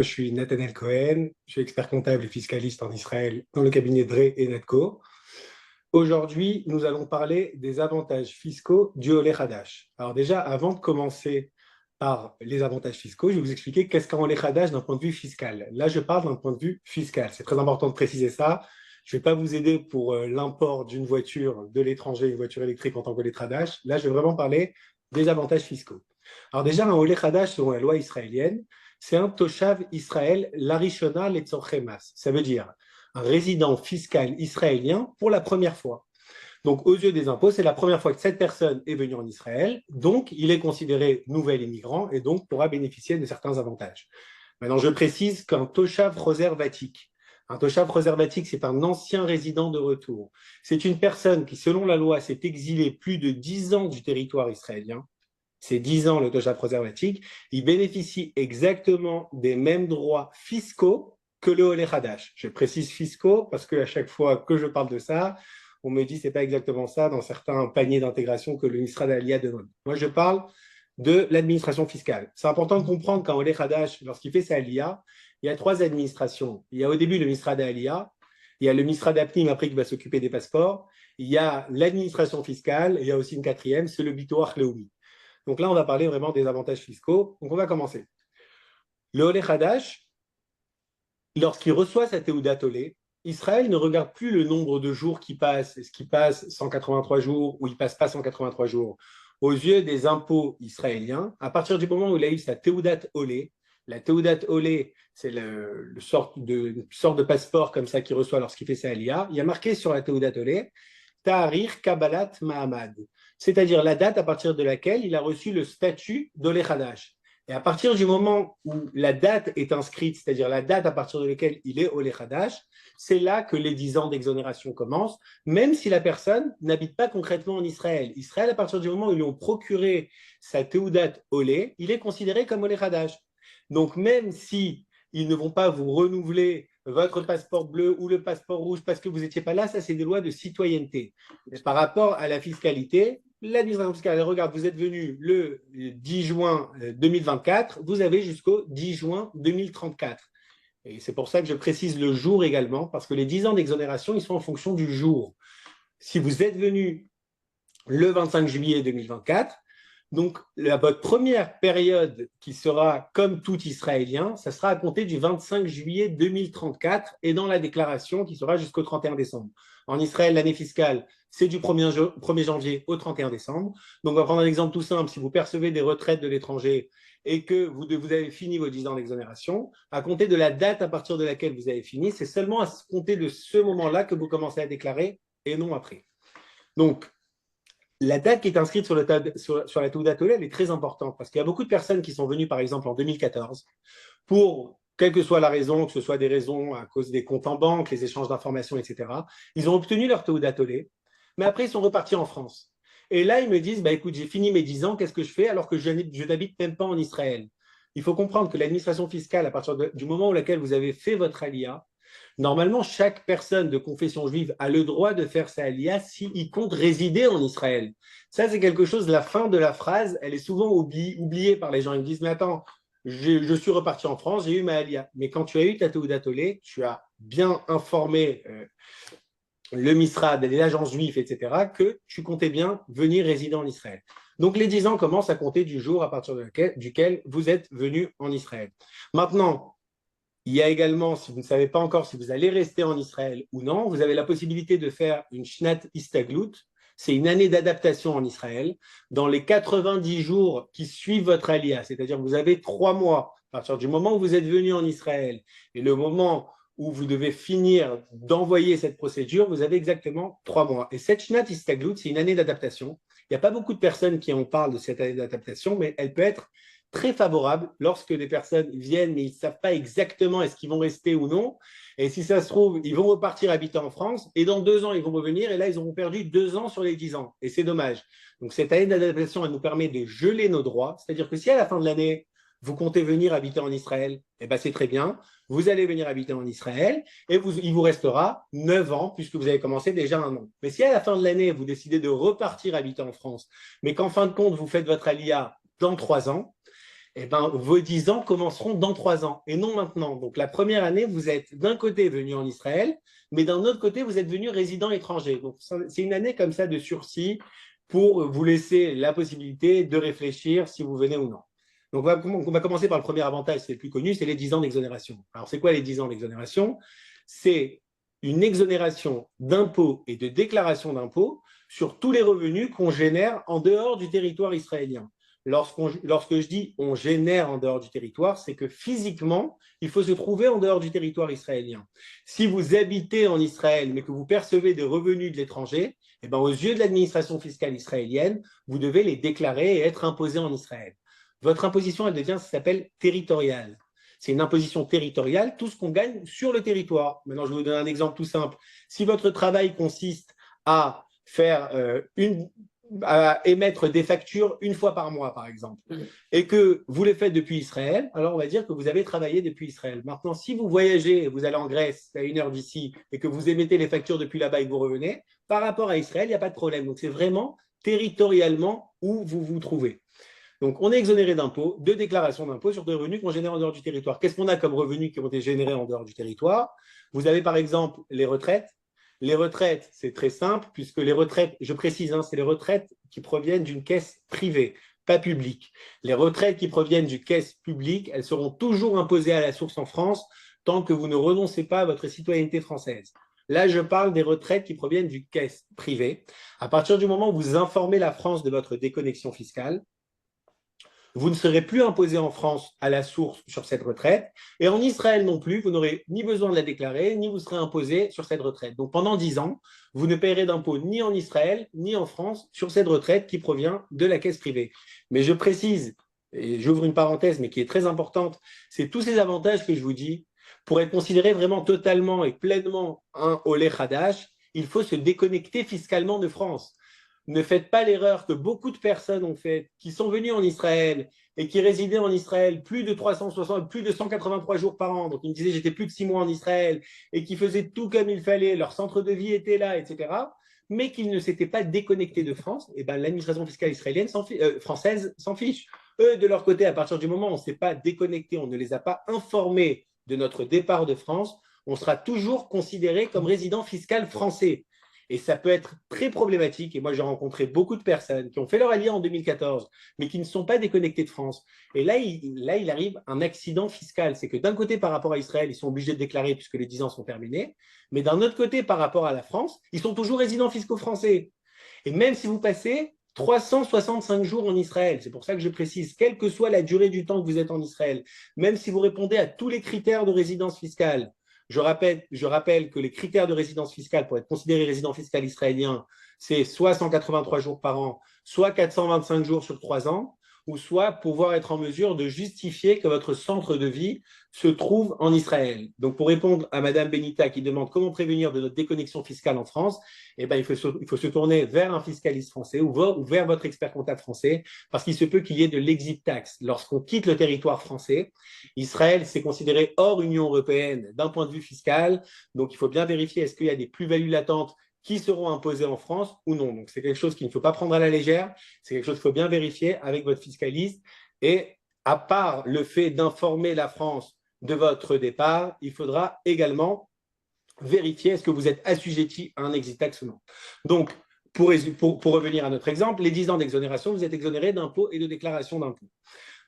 Je suis Nathaniel Cohen, je suis expert comptable et fiscaliste en Israël dans le cabinet Dre et Netco. Aujourd'hui, nous allons parler des avantages fiscaux du Oleh Hadash. Alors déjà, avant de commencer par les avantages fiscaux, je vais vous expliquer qu'est-ce qu'un Oleh Hadash d'un point de vue fiscal. Là, je parle d'un point de vue fiscal. C'est très important de préciser ça. Je ne vais pas vous aider pour l'import d'une voiture de l'étranger, une voiture électrique en tant qu'Oleh Hadash. Là, je vais vraiment parler des avantages fiscaux. Alors déjà, un Oleh Hadash, selon la loi israélienne, c'est un Toshav Israël Larishona Letzorche Mas. Ça veut dire un résident fiscal israélien pour la première fois. Donc, aux yeux des impôts, c'est la première fois que cette personne est venue en Israël. Donc, il est considéré nouvel immigrant et donc pourra bénéficier de certains avantages. Maintenant, je précise qu'un Toshav Roservatique, un Toshav Roservatique, c'est un ancien résident de retour. C'est une personne qui, selon la loi, s'est exilée plus de 10 ans du territoire israélien. C'est 10 ans le Toshav Roservatique. Il bénéficie exactement des mêmes droits fiscaux que le Oleh Hadash. Je précise fiscaux parce qu'à chaque fois que je parle de ça, on me dit que ce n'est pas exactement ça dans certains paniers d'intégration que le ministère d'Alia demande. Moi, je parle de l'administration fiscale. C'est important de comprendre qu'en Oleh Hadash, lorsqu'il fait sa Alia, il y a 3 administrations. Il y a au début le ministère d'Alia, il y a le ministère d'Apnim après qui va s'occuper des passeports, il y a l'administration fiscale, et il y a aussi une 4e, c'est le Bitoach Leumi. Donc là, on va parler vraiment des avantages fiscaux. Donc on va commencer. Le Oleh Hadash, lorsqu'il reçoit sa Teudat Oleh, Israël ne regarde plus le nombre de jours qui passent, est-ce qu'il passe 183 jours ou il passe pas 183 jours. Aux yeux des impôts israéliens, à partir du moment où il a eu sa Teudat Oleh, la Teudat Oleh, c'est une sorte de passeport comme ça qu'il reçoit lorsqu'il fait sa Aliyah, il y a marqué sur la Teudat Oleh, Tahrir Kabbalat Mahamad, c'est-à-dire la date à partir de laquelle il a reçu le statut d'Oleh Hadash. Et à partir du moment où la date est inscrite, c'est-à-dire la date à partir de laquelle il est Oleh Hadash, c'est là que les 10 ans d'exonération commencent, même si la personne n'habite pas concrètement en Israël. Israël, à partir du moment où ils lui ont procuré sa Teudat Oleh, il est considéré comme Oleh Hadash. Donc même si ils ne vont pas vous renouveler votre passeport bleu ou le passeport rouge parce que vous n'étiez pas là, ça c'est des lois de citoyenneté. Et par rapport à la fiscalité, l'administration fiscale, elle regarde, vous êtes venu le 10 juin 2024, vous avez jusqu'au 10 juin 2034. Et c'est pour ça que je précise le jour également, parce que les 10 ans d'exonération, ils sont en fonction du jour. Si vous êtes venu le 25 juillet 2024, donc votre première période qui sera comme tout Israélien, ça sera à compter du 25 juillet 2034 et dans la déclaration qui sera jusqu'au 31 décembre. En Israël, l'année fiscale, c'est du 1er janvier au 31 décembre. Donc on va prendre un exemple tout simple. Si vous percevez des retraites de l'étranger et que vous avez fini vos 10 ans d'exonération, à compter de la date à partir de laquelle vous avez fini, c'est seulement à compter de ce moment-là que vous commencez à déclarer et non après. Donc, la date qui est inscrite sur la Teudat Oleh, elle est très importante parce qu'il y a beaucoup de personnes qui sont venues, par exemple, en 2014, pour, quelle que soit la raison, que ce soit des raisons à cause des comptes en banque, les échanges d'informations, etc. Ils ont obtenu leur Teudat Oleh, mais après, ils sont repartis en France. Et là, ils me disent, bah, écoute, j'ai fini mes 10 ans, qu'est-ce que je fais alors que je n'habite même pas en Israël? Il faut comprendre que l'administration fiscale, à partir du moment où laquelle vous avez fait votre Aliyah, normalement, chaque personne de confession juive a le droit de faire sa Aliyah s'il compte résider en Israël. Ça, c'est quelque chose, la fin de la phrase, elle est souvent oubliée par les gens. Ils me disent, mais attends, je suis reparti en France, j'ai eu ma Aliyah. Mais quand tu as eu ta Teudat Oleh, tu as bien informé le Misrad, les agences juives, etc., que tu comptais bien venir résider en Israël. Donc, les 10 ans commencent à compter du jour à partir duquel vous êtes venu en Israël. Maintenant, il y a également, si vous ne savez pas encore si vous allez rester en Israël ou non, vous avez la possibilité de faire une Shnat Istaglut. C'est une année d'adaptation en Israël dans les 90 jours qui suivent votre Aliyah. C'est-à-dire que vous avez 3 mois à partir du moment où vous êtes venu en Israël et le moment où vous devez finir d'envoyer cette procédure, vous avez exactement 3 mois. Et cette Shnat Istaglut, c'est une année d'adaptation. Il n'y a pas beaucoup de personnes qui en parlent de cette année d'adaptation, mais elle peut être très favorable lorsque des personnes viennent mais ils ne savent pas exactement est-ce qu'ils vont rester ou non. Et si ça se trouve, ils vont repartir habiter en France et dans 2 ans, ils vont revenir et là, ils auront perdu 2 ans sur les 10 ans. Et c'est dommage. Donc, cette année d'adaptation, elle nous permet de geler nos droits. C'est-à-dire que si à la fin de l'année, vous comptez venir habiter en Israël, eh ben c'est très bien. Vous allez venir habiter en Israël et il vous restera 9 ans puisque vous avez commencé déjà 1 an. Mais si à la fin de l'année, vous décidez de repartir habiter en France, mais qu'en fin de compte, vous faites votre Aliyah dans 3 ans, eh ben, vos 10 ans commenceront dans 3 ans et non maintenant. Donc la première année, vous êtes d'un côté venu en Israël, mais d'un autre côté, vous êtes venu résident étranger. Donc c'est une année comme ça de sursis pour vous laisser la possibilité de réfléchir si vous venez ou non. Donc on va commencer par le premier avantage, c'est le plus connu, c'est les 10 ans d'exonération. Alors c'est quoi les 10 ans d'exonération? C'est une exonération d'impôts et de déclaration d'impôts sur tous les revenus qu'on génère en dehors du territoire israélien. Lorsque je dis on génère en dehors du territoire, c'est que physiquement, il faut se trouver en dehors du territoire israélien. Si vous habitez en Israël, mais que vous percevez des revenus de l'étranger, eh ben, aux yeux de l'administration fiscale israélienne, vous devez les déclarer et être imposé en Israël. Votre imposition, elle devient, ça s'appelle territoriale. C'est une imposition territoriale, tout ce qu'on gagne sur le territoire. Maintenant, je vais vous donner un exemple tout simple. Si votre travail consiste à faire à émettre des factures une fois par mois, par exemple, et que vous les faites depuis Israël, alors on va dire que vous avez travaillé depuis Israël. Maintenant, si vous voyagez, vous allez en Grèce, à 1 heure d'ici, et que vous émettez les factures depuis là-bas et que vous revenez, par rapport à Israël, il n'y a pas de problème. Donc, c'est vraiment territorialement où vous vous trouvez. Donc, on est exonéré d'impôts, de déclaration d'impôts sur des revenus qu'on génère en dehors du territoire. Qu'est-ce qu'on a comme revenus qui ont été générés en dehors du territoire? Vous avez par exemple les retraites. Les retraites, c'est très simple, puisque les retraites, je précise, c'est les retraites qui proviennent d'une caisse privée, pas publique. Les retraites qui proviennent d'une caisse publique, elles seront toujours imposées à la source en France tant que vous ne renoncez pas à votre citoyenneté française. Là, je parle des retraites qui proviennent d'une caisse privée. À partir du moment où vous informez la France de votre déconnexion fiscale, vous ne serez plus imposé en France à la source sur cette retraite. Et en Israël non plus, vous n'aurez ni besoin de la déclarer, ni vous serez imposé sur cette retraite. Donc pendant 10 ans, vous ne payerez d'impôts ni en Israël, ni en France sur cette retraite qui provient de la caisse privée. Mais je précise, et j'ouvre une parenthèse, mais qui est très importante, c'est tous ces avantages que je vous dis, pour être considéré vraiment totalement et pleinement un Olé Hadash, il faut se déconnecter fiscalement de France. Ne faites pas l'erreur que beaucoup de personnes ont faite, qui sont venues en Israël et qui résidaient en Israël plus de 360, plus de 183 jours par an. Donc, ils me disaient, j'étais plus de 6 mois en Israël et qui faisaient tout comme il fallait, leur centre de vie était là, etc. Mais qu'ils ne s'étaient pas déconnectés de France. Et ben, l'administration fiscale israélienne française s'en fiche. Eux, de leur côté, à partir du moment où on ne s'est pas déconnecté, on ne les a pas informés de notre départ de France, on sera toujours considéré comme résident fiscal français. Et ça peut être très problématique. Et moi, j'ai rencontré beaucoup de personnes qui ont fait leur allié en 2014, mais qui ne sont pas déconnectées de France. Et là, il arrive un accident fiscal. C'est que d'un côté, par rapport à Israël, ils sont obligés de déclarer puisque les 10 ans sont terminés. Mais d'un autre côté, par rapport à la France, ils sont toujours résidents fiscaux français. Et même si vous passez 365 jours en Israël, c'est pour ça que je précise, quelle que soit la durée du temps que vous êtes en Israël, même si vous répondez à tous les critères de résidence fiscale, je rappelle que les critères de résidence fiscale pour être considéré résident fiscal israélien, c'est soit 183 jours par an, soit 425 jours sur 3 ans, ou soit pouvoir être en mesure de justifier que votre centre de vie se trouve en Israël. Donc, pour répondre à Madame Benita qui demande comment prévenir de notre déconnexion fiscale en France, eh ben, il faut se tourner vers un fiscaliste français ou vers votre expert comptable français, parce qu'il se peut qu'il y ait de l'exit tax. Lorsqu'on quitte le territoire français, Israël, c'est considéré hors Union européenne d'un point de vue fiscal. Donc, il faut bien vérifier est-ce qu'il y a des plus-values latentes qui seront imposées en France ou non. Donc, c'est quelque chose qu'il ne faut pas prendre à la légère. C'est quelque chose qu'il faut bien vérifier avec votre fiscaliste. Et à part le fait d'informer la France de votre départ, il faudra également vérifier est-ce que vous êtes assujetti à un exit tax ou non. Donc, pour revenir à notre exemple, les 10 ans d'exonération, vous êtes exonéré d'impôts et de déclaration d'impôts.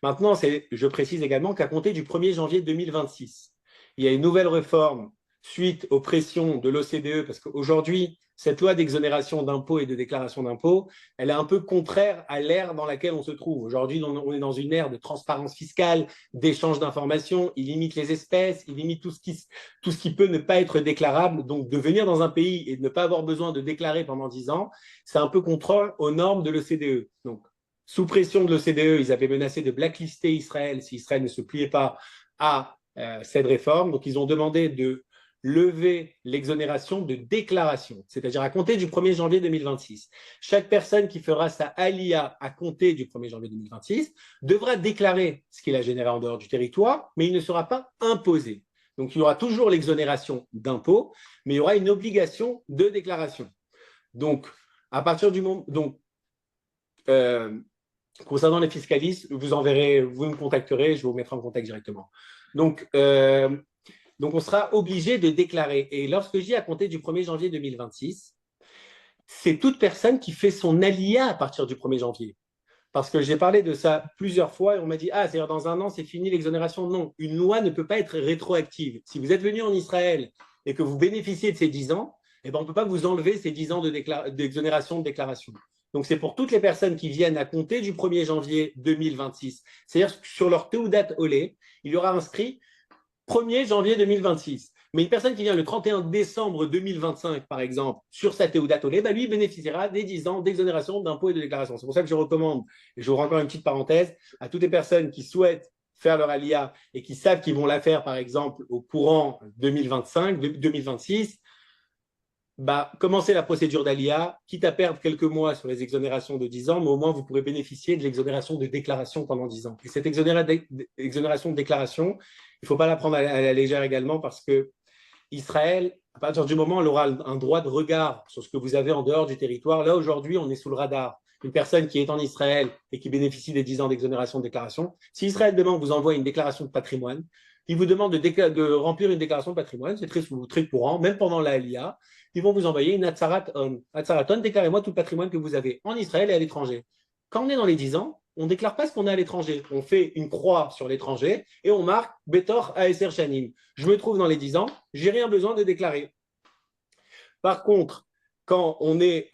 Maintenant, je précise également qu'à compter du 1er janvier 2026, il y a une nouvelle réforme suite aux pressions de l'OCDE, parce qu'aujourd'hui, cette loi d'exonération d'impôts et de déclaration d'impôts, elle est un peu contraire à l'ère dans laquelle on se trouve. Aujourd'hui, on est dans une ère de transparence fiscale, d'échange d'informations, il limite les espèces, il limite tout ce qui peut ne pas être déclarable. Donc, de venir dans un pays et de ne pas avoir besoin de déclarer pendant 10 ans, c'est un peu contraire aux normes de l'OCDE. Donc, sous pression de l'OCDE, ils avaient menacé de blacklister Israël si Israël ne se pliait pas à cette réforme. Donc, ils ont demandé de lever l'exonération de déclaration, c'est-à-dire à compter du 1er janvier 2026. Chaque personne qui fera sa ALIA à compter du 1er janvier 2026 devra déclarer ce qu'il a généré en dehors du territoire, mais il ne sera pas imposé. Donc, il y aura toujours l'exonération d'impôts, mais il y aura une obligation de déclaration. Donc, à partir du moment… Concernant les fiscalistes, vous enverrez, vous me contacterez, je vous mettrai en contact directement. Donc, on sera obligé de déclarer. Et lorsque je dis à compter du 1er janvier 2026, c'est toute personne qui fait son alia à partir du 1er janvier. Parce que j'ai parlé de ça plusieurs fois et on m'a dit, ah, c'est-à-dire dans un an, c'est fini l'exonération. Non, une loi ne peut pas être rétroactive. Si vous êtes venu en Israël et que vous bénéficiez de ces 10 ans, eh ben, on ne peut pas vous enlever ces 10 ans d'exonération de déclaration. Donc, c'est pour toutes les personnes qui viennent à compter du 1er janvier 2026. C'est-à-dire que sur leur Teudat Olé, il y aura inscrit 1er janvier 2026. Mais une personne qui vient le 31 décembre 2025, par exemple, sur sa Teudat Olé, bah lui bénéficiera des 10 ans d'exonération d'impôts et de déclaration. C'est pour ça que je recommande, et j'aurai encore une petite parenthèse, à toutes les personnes qui souhaitent faire leur alia et qui savent qu'ils vont la faire, par exemple, au courant 2025, 2026, bah, commencez la procédure d'ALIA, quitte à perdre quelques mois sur les exonérations de 10 ans, mais au moins vous pourrez bénéficier de l'exonération de déclaration pendant 10 ans. Et cette exonération de déclaration, il ne faut pas la prendre à la légère également parce que Israël, à partir du moment où elle aura un droit de regard sur ce que vous avez en dehors du territoire, là aujourd'hui on est sous le radar. Une personne qui est en Israël et qui bénéficie des 10 ans d'exonération de déclaration, si Israël demain vous envoie une déclaration de patrimoine, il vous demande de remplir une déclaration de patrimoine, c'est très courant, même pendant la LIA, ils vont vous envoyer une Hatzarat On. Hatzarat On, déclarez-moi tout le patrimoine que vous avez en Israël et à l'étranger. Quand on est dans les 10 ans, on ne déclare pas ce qu'on a à l'étranger. On fait une croix sur l'étranger et on marque Betor ASR Shanim. Je me trouve dans les 10 ans, je n'ai rien besoin de déclarer. Par contre, quand on est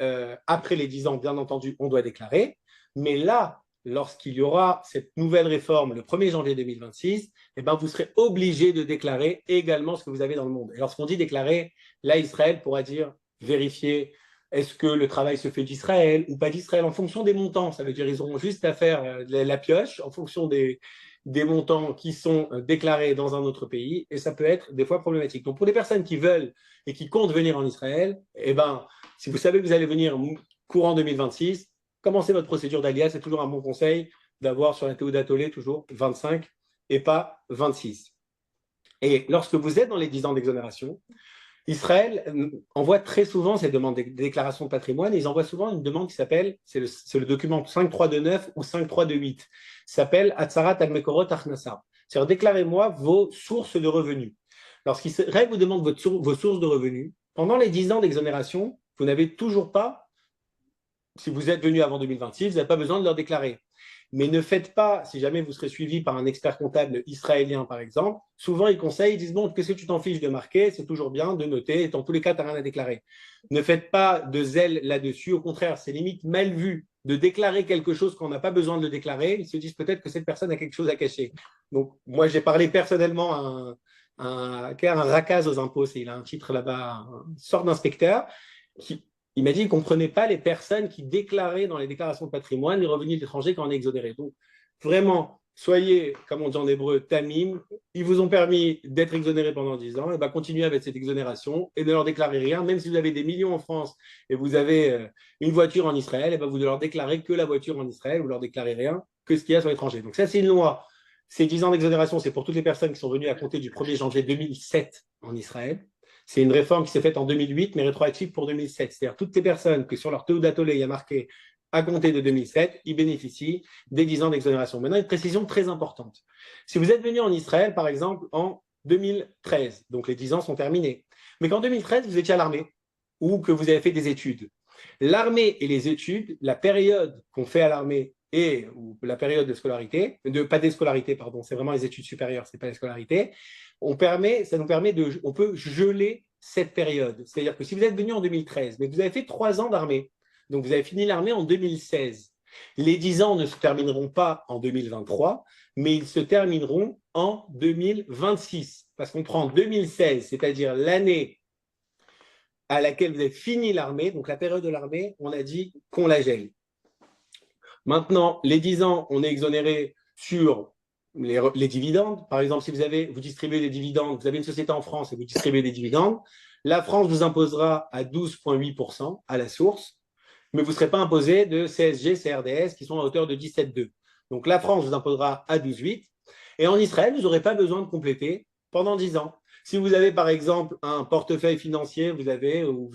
après les 10 ans, bien entendu, on doit déclarer. Mais là, lorsqu'il y aura cette nouvelle réforme le 1er janvier 2026, eh ben, vous serez obligé de déclarer également ce que vous avez dans le monde. Et lorsqu'on dit déclarer, là, Israël pourra dire vérifier est-ce que le travail se fait d'Israël ou pas d'Israël en fonction des montants. Ça veut dire qu'ils auront juste à faire la pioche en fonction des montants qui sont déclarés dans un autre pays et ça peut être des fois problématique. Donc pour les personnes qui veulent et qui comptent venir en Israël, eh ben, si vous savez que vous allez venir courant 2026, commencez votre procédure d'Alia. C'est toujours un bon conseil d'avoir sur la Teudat Olé toujours 25 et pas 26. Et lorsque vous êtes dans les 10 ans d'exonération, Israël envoie très souvent ces demandes de déclaration de patrimoine et ils envoient souvent une demande qui s'appelle, c'est le document 5329 ou 5328, s'appelle Hatzarat al-Mekorot Achnasa. C'est-à-dire déclarez-moi vos sources de revenus. Lorsqu'Israël vous demande vos sources de revenus, pendant les 10 ans d'exonération, vous n'avez toujours pas, si vous êtes venu avant 2026, vous n'avez pas besoin de leur déclarer. Mais ne faites pas, si jamais vous serez suivi par un expert comptable israélien, par exemple, souvent ils conseillent, ils disent, bon, qu'est-ce que tu t'en fiches de marquer, c'est toujours bien de noter, et dans tous les cas, tu n'as rien à déclarer. Ne faites pas de zèle là-dessus, au contraire, c'est limite mal vu de déclarer quelque chose qu'on n'a pas besoin de déclarer, ils se disent peut-être que cette personne a quelque chose à cacher. Donc, moi, j'ai parlé personnellement à un rakaz aux impôts, il a un titre là-bas, une sorte d'inspecteur, il m'a dit qu'il ne comprenait pas les personnes qui déclaraient dans les déclarations de patrimoine les revenus d'étrangers quand on est exonéré. Donc, vraiment, soyez, comme on dit en hébreu, tamim. Ils vous ont permis d'être exonérés pendant 10 ans. Et bien, continuez avec cette exonération et ne leur déclarez rien. Même si vous avez des millions en France et vous avez une voiture en Israël, et ben, vous ne leur déclarez que la voiture en Israël. Vous ne leur déclarez rien que ce qu'il y a sur l'étranger. Donc, ça, c'est une loi. Ces 10 ans d'exonération, c'est pour toutes les personnes qui sont venues à compter du 1er janvier 2007 en Israël. C'est une réforme qui s'est faite en 2008, mais rétroactive pour 2007. C'est-à-dire toutes les personnes que sur leur Teudat Olé, il y a marqué à compter de 2007, ils bénéficient des 10 ans d'exonération. Maintenant, une précision très importante. Si vous êtes venu en Israël, par exemple, en 2013, donc les 10 ans sont terminés, mais qu'en 2013, vous étiez à l'armée ou que vous avez fait des études. L'armée et les études, la période qu'on fait à l'armée ou la période de scolarité, pas des scolarités, pardon, c'est vraiment les études supérieures, c'est pas les scolarités, on peut geler cette période. C'est-à-dire que si vous êtes venu en 2013, mais que vous avez fait 3 ans d'armée, donc vous avez fini l'armée en 2016, les 10 ans ne se termineront pas en 2023, mais ils se termineront en 2026. Parce qu'on prend 2016, c'est-à-dire l'année à laquelle vous avez fini l'armée, donc la période de l'armée, on a dit qu'on la gèle. Maintenant, les 10 ans, on est exonéré sur les dividendes. Par exemple, si vous distribuez des dividendes, vous avez une société en France et vous distribuez des dividendes, la France vous imposera à 12,8% à la source, mais vous ne serez pas imposé de CSG, CRDS qui sont à hauteur de 17,2. Donc la France vous imposera à 12,8. Et en Israël, vous n'aurez pas besoin de compléter pendant 10 ans. Si vous avez par exemple un portefeuille financier, vous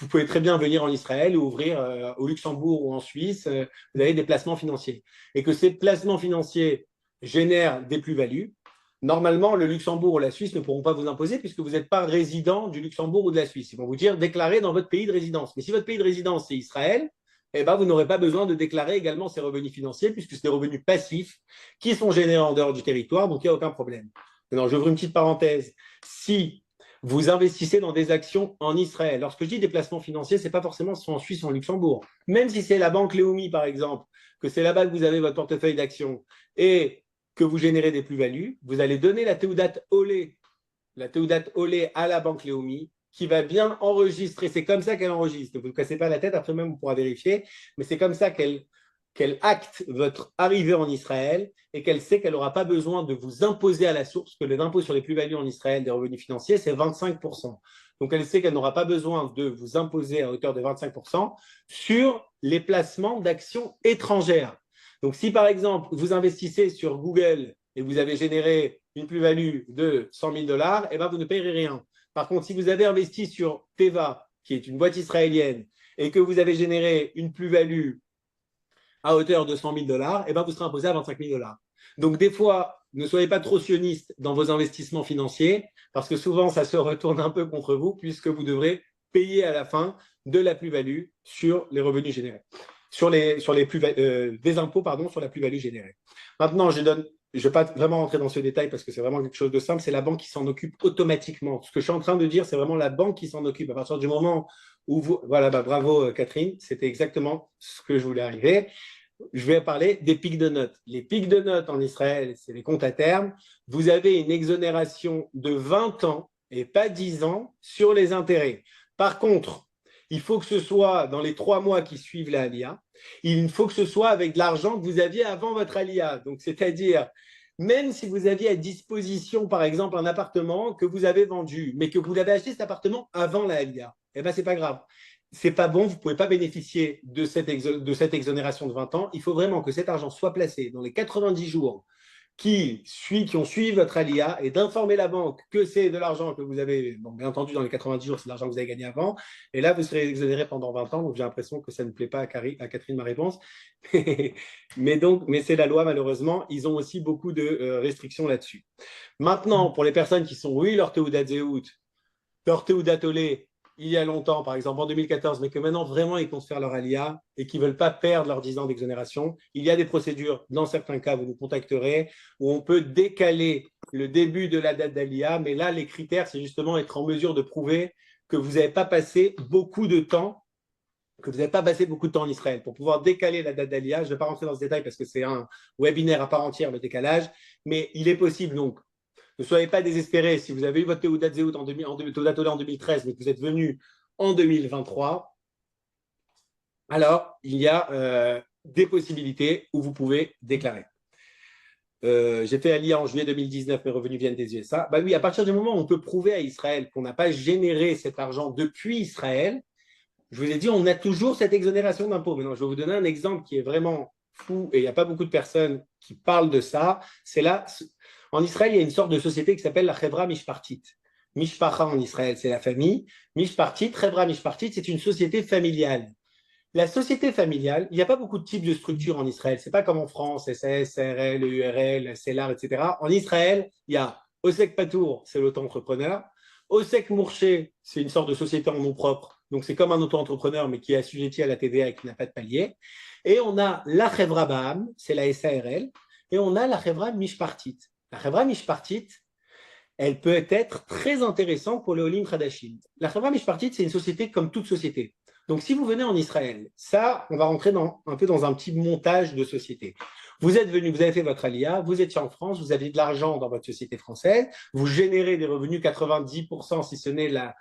pouvez très bien venir en Israël ou ouvrir au Luxembourg ou en Suisse, vous avez des placements financiers. Et que ces placements financiers génèrent des plus-values, normalement, le Luxembourg ou la Suisse ne pourront pas vous imposer puisque vous n'êtes pas résident du Luxembourg ou de la Suisse. Ils vont vous dire déclarez dans votre pays de résidence. Mais si votre pays de résidence, c'est Israël, eh ben, vous n'aurez pas besoin de déclarer également ces revenus financiers puisque c'est des revenus passifs qui sont générés en dehors du territoire, donc il n'y a aucun problème. Maintenant, j'ouvre une petite parenthèse. Si vous investissez dans des actions en Israël, lorsque je dis déplacement financier, ce n'est pas forcément en Suisse ou en Luxembourg. Même si c'est la banque Leumi, par exemple, que c'est là-bas que vous avez votre portefeuille d'actions et que vous générez des plus-values, vous allez donner la Teudat Olé, à la banque Leumi, qui va bien enregistrer. C'est comme ça qu'elle enregistre. Ne vous cassez pas la tête, après même, on pourra vérifier, mais c'est comme ça qu'elle acte votre arrivée en Israël et qu'elle sait qu'elle n'aura pas besoin de vous imposer à la source, que l'impôt sur les plus-values en Israël des revenus financiers, c'est 25%. Donc, elle sait qu'elle n'aura pas besoin de vous imposer à hauteur de 25% sur les placements d'actions étrangères. Donc, si par exemple, vous investissez sur Google et vous avez généré une plus-value de 100 000 $, eh ben, vous ne payerez rien. Par contre, si vous avez investi sur Teva, qui est une boîte israélienne, et que vous avez généré une plus-value à hauteur de 100 000 $, eh ben, vous serez imposé à 25 000 $. Donc, des fois, ne soyez pas trop sionistes dans vos investissements financiers, parce que souvent, ça se retourne un peu contre vous, puisque vous devrez payer à la fin de la plus-value sur les revenus générés, des impôts pardon, sur la plus-value générée. Maintenant, je ne vais pas vraiment rentrer dans ce détail parce que c'est vraiment quelque chose de simple, c'est la banque qui s'en occupe automatiquement. Ce que je suis en train de dire, c'est vraiment la banque qui s'en occupe. À partir du moment où vous… Voilà, bravo Catherine, c'était exactement ce que je voulais arriver. Je vais parler des pics de notes. Les pics de notes en Israël, c'est les comptes à terme. Vous avez une exonération de 20 ans et pas 10 ans sur les intérêts. Par contre, il faut que ce soit dans les 3 mois qui suivent la Aliyah. Il faut que ce soit avec de l'argent que vous aviez avant votre Aliyah. Donc, c'est-à-dire, même si vous aviez à disposition, par exemple, un appartement que vous avez vendu, mais que vous avez acheté cet appartement avant la Aliyah, eh bien, ce n'est pas grave. C'est pas bon, vous ne pouvez pas bénéficier de cette exonération de 20 ans. Il faut vraiment que cet argent soit placé dans les 90 jours qui ont suivi votre alia et d'informer la banque que c'est de l'argent que vous avez, bon, bien entendu, dans les 90 jours, c'est de l'argent que vous avez gagné avant. Et là, vous serez exonéré pendant 20 ans. Donc, j'ai l'impression que ça ne plaît pas à Catherine, ma réponse. mais c'est la loi, malheureusement. Ils ont aussi beaucoup de restrictions là-dessus. Maintenant, pour les personnes qui sont, oui, leur Teudat Zéhout, leur Teudat Olé, il y a longtemps, par exemple en 2014, mais que maintenant vraiment ils comptent faire leur alia et qui ne veulent pas perdre leurs 10 ans d'exonération, il y a des procédures, dans certains cas, vous nous contacterez, où on peut décaler le début de la date d'alia, mais là, les critères, c'est justement être en mesure de prouver que vous n'avez pas passé beaucoup de temps en Israël. Pour pouvoir décaler la date d'alia, je ne vais pas rentrer dans ce détail parce que c'est un webinaire à part entière, le décalage, mais il est possible donc. Ne soyez pas désespérés. Si vous avez eu votre Teudat Zéhout en 2013, mais que vous êtes venu en 2023, alors il y a des possibilités où vous pouvez déclarer. J'ai fait Aliyah en juillet 2019, mes revenus viennent des USA. Bah oui, à partir du moment où on peut prouver à Israël qu'on n'a pas généré cet argent depuis Israël, je vous ai dit, on a toujours cette exonération d'impôt. Maintenant, je vais vous donner un exemple qui est vraiment fou et il n'y a pas beaucoup de personnes qui parlent de ça. C'est là, en Israël, il y a une sorte de société qui s'appelle la Chevra Mishpartit. Mishpacha en Israël, c'est la famille. Mishpartit, Chevra Mishpartit, c'est une société familiale. La société familiale, il n'y a pas beaucoup de types de structures en Israël. Ce n'est pas comme en France, SAS, SRL, URL, CELAR, etc. En Israël, il y a Osek Patour, c'est l'auto-entrepreneur. Osek Mourché, c'est une sorte de société en nom propre. Donc, c'est comme un auto-entrepreneur, mais qui est assujetti à la TVA et qui n'a pas de palier. Et on a la Chevra Baham, c'est la SARL. Et on a la Chevra Mishpartit. La Chevra Mishpartit, elle peut être très intéressante pour le Olim Khadashim. La Chevra Mishpartit, c'est une société comme toute société. Donc, si vous venez en Israël, ça, on va rentrer un peu dans un petit montage de société. Vous êtes venu, vous avez fait votre alia, vous étiez en France, vous avez de l'argent dans votre société française, vous générez des revenus, 90%, si ce n'est la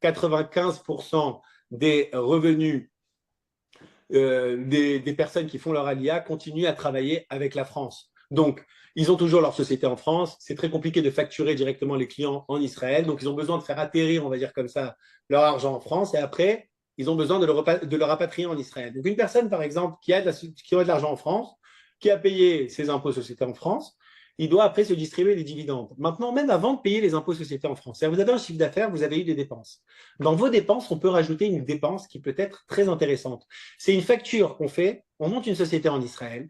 95% des revenus des personnes qui font leur alia continuent à travailler avec la France. Donc, ils ont toujours leur société en France. C'est très compliqué de facturer directement les clients en Israël. Donc, ils ont besoin de faire atterrir, on va dire comme ça, leur argent en France. Et après, ils ont besoin de le rapatrier en Israël. Donc, une personne, par exemple, qui a de l'argent en France, qui a payé ses impôts sociétés en France, il doit après se distribuer des dividendes. Maintenant, même avant de payer les impôts sociétés en France, vous avez un chiffre d'affaires, vous avez eu des dépenses. Dans vos dépenses, on peut rajouter une dépense qui peut être très intéressante. C'est une facture qu'on fait, on monte une société en Israël,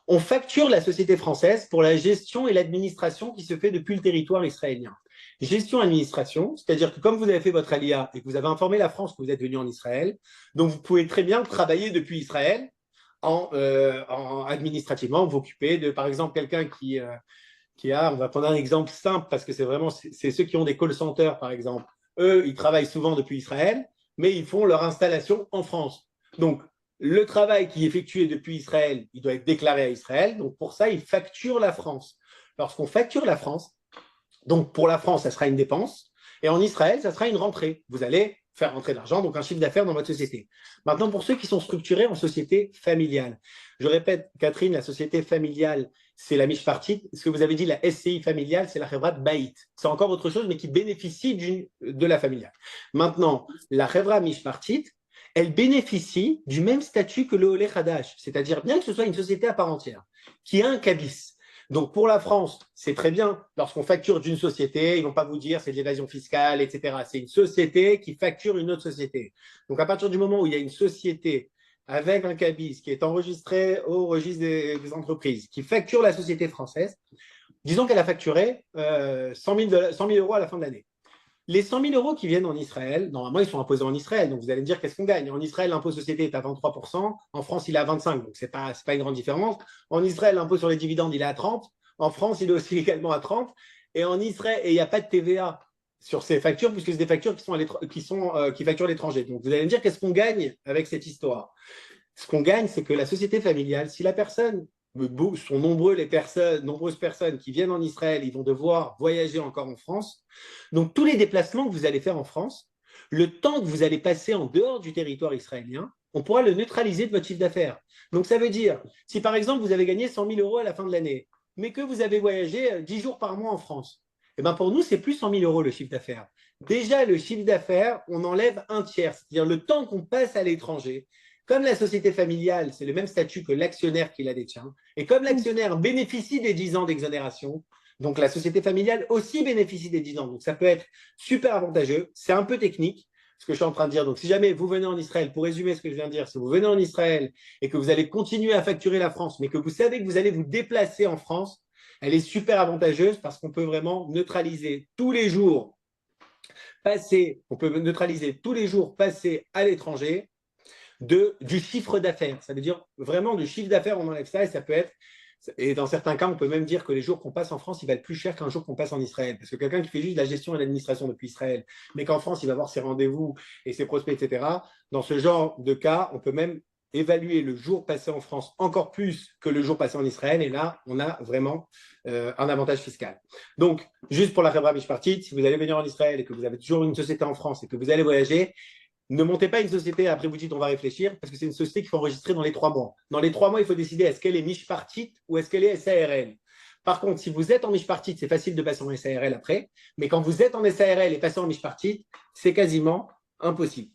on facture la société française pour la gestion et l'administration qui se fait depuis le territoire israélien. Gestion administration, c'est-à-dire que comme vous avez fait votre alia et que vous avez informé la France que vous êtes venu en Israël, donc vous pouvez très bien travailler depuis Israël administrativement, vous occuper de, par exemple, quelqu'un qui a, on va prendre un exemple simple parce que c'est vraiment, c'est ceux qui ont des call centers, par exemple. Eux, ils travaillent souvent depuis Israël, mais ils font leur installation en France. Donc, le travail qui est effectué depuis Israël, il doit être déclaré à Israël. Donc, pour ça, ils facturent la France. Lorsqu'on facture la France, donc pour la France, ça sera une dépense. Et en Israël, ça sera une rentrée. Vous allez faire rentrer de l'argent, donc un chiffre d'affaires dans votre société. Maintenant, pour ceux qui sont structurés en société familiale, je répète, Catherine, la société familiale, c'est la Mishpartit. Ce que vous avez dit, la SCI familiale, c'est la Chevrat Baït. C'est encore autre chose, mais qui bénéficie de la familiale. Maintenant, la Chevra Mishpartit, elle bénéficie du même statut que le Olé Hadash, c'est-à-dire bien que ce soit une société à part entière, qui a un cabis. Donc pour la France, c'est très bien. Lorsqu'on facture d'une société, ils ne vont pas vous dire c'est de l'évasion fiscale, etc. C'est une société qui facture une autre société. Donc à partir du moment où il y a une société avec un cabis qui est enregistré au registre des entreprises, qui facture la société française, disons qu'elle a facturé 100 000 euros à la fin de l'année. Les 100 000 euros qui viennent en Israël, normalement, ils sont imposés en Israël. Donc, vous allez me dire qu'est-ce qu'on gagne. En Israël, l'impôt société est à 23%. En France, il est à 25%. Donc, ce n'est pas une grande différence. En Israël, l'impôt sur les dividendes, il est à 30%. En France, il est aussi également à 30%. Et en Israël, il n'y a pas de TVA sur ces factures, puisque c'est des factures qui facturent l'étranger. Donc, vous allez me dire qu'est-ce qu'on gagne avec cette histoire. Ce qu'on gagne, c'est que la société familiale, si la personne sont nombreuses personnes qui viennent en Israël, ils vont devoir voyager encore en France. Donc, tous les déplacements que vous allez faire en France, le temps que vous allez passer en dehors du territoire israélien, on pourra le neutraliser de votre chiffre d'affaires. Donc, ça veut dire, si par exemple, vous avez gagné 100 000 euros à la fin de l'année, mais que vous avez voyagé 10 jours par mois en France, eh ben pour nous, c'est plus 100 000 euros le chiffre d'affaires. Déjà, le chiffre d'affaires, on enlève un tiers, c'est-à-dire le temps qu'on passe à l'étranger. Comme la société familiale, c'est le même statut que l'actionnaire qui la détient, et comme l'actionnaire bénéficie des 10 ans d'exonération, donc la société familiale aussi bénéficie des 10 ans. Donc ça peut être super avantageux. C'est un peu technique, ce que je suis en train de dire. Donc si jamais vous venez en Israël, pour résumer ce que je viens de dire, si vous venez en Israël et que vous allez continuer à facturer la France, mais que vous savez que vous allez vous déplacer en France, elle est super avantageuse parce qu'on peut vraiment neutraliser tous les jours passés à l'étranger du chiffre d'affaires. Ça veut dire vraiment du chiffre d'affaires, on enlève ça et ça peut être, et dans certains cas, on peut même dire que les jours qu'on passe en France, ils valent plus cher qu'un jour qu'on passe en Israël. Parce que quelqu'un qui fait juste de la gestion et de l'administration depuis Israël, mais qu'en France, il va avoir ses rendez-vous et ses prospects, etc., dans ce genre de cas, on peut même évaluer le jour passé en France encore plus que le jour passé en Israël. Et là, on a vraiment un avantage fiscal. Donc, juste pour la Chevra Mishpartit, si vous allez venir en Israël et que vous avez toujours une société en France et que vous allez voyager, ne montez pas une société, après vous dites on va réfléchir, parce que c'est une société qu'il faut enregistrer dans les 3 mois. Dans les 3 mois, il faut décider est-ce qu'elle est Mishpartit ou est-ce qu'elle est SARL. Par contre, si vous êtes en Mishpartit, c'est facile de passer en SARL après, mais quand vous êtes en SARL et passer en Mishpartit, c'est quasiment impossible.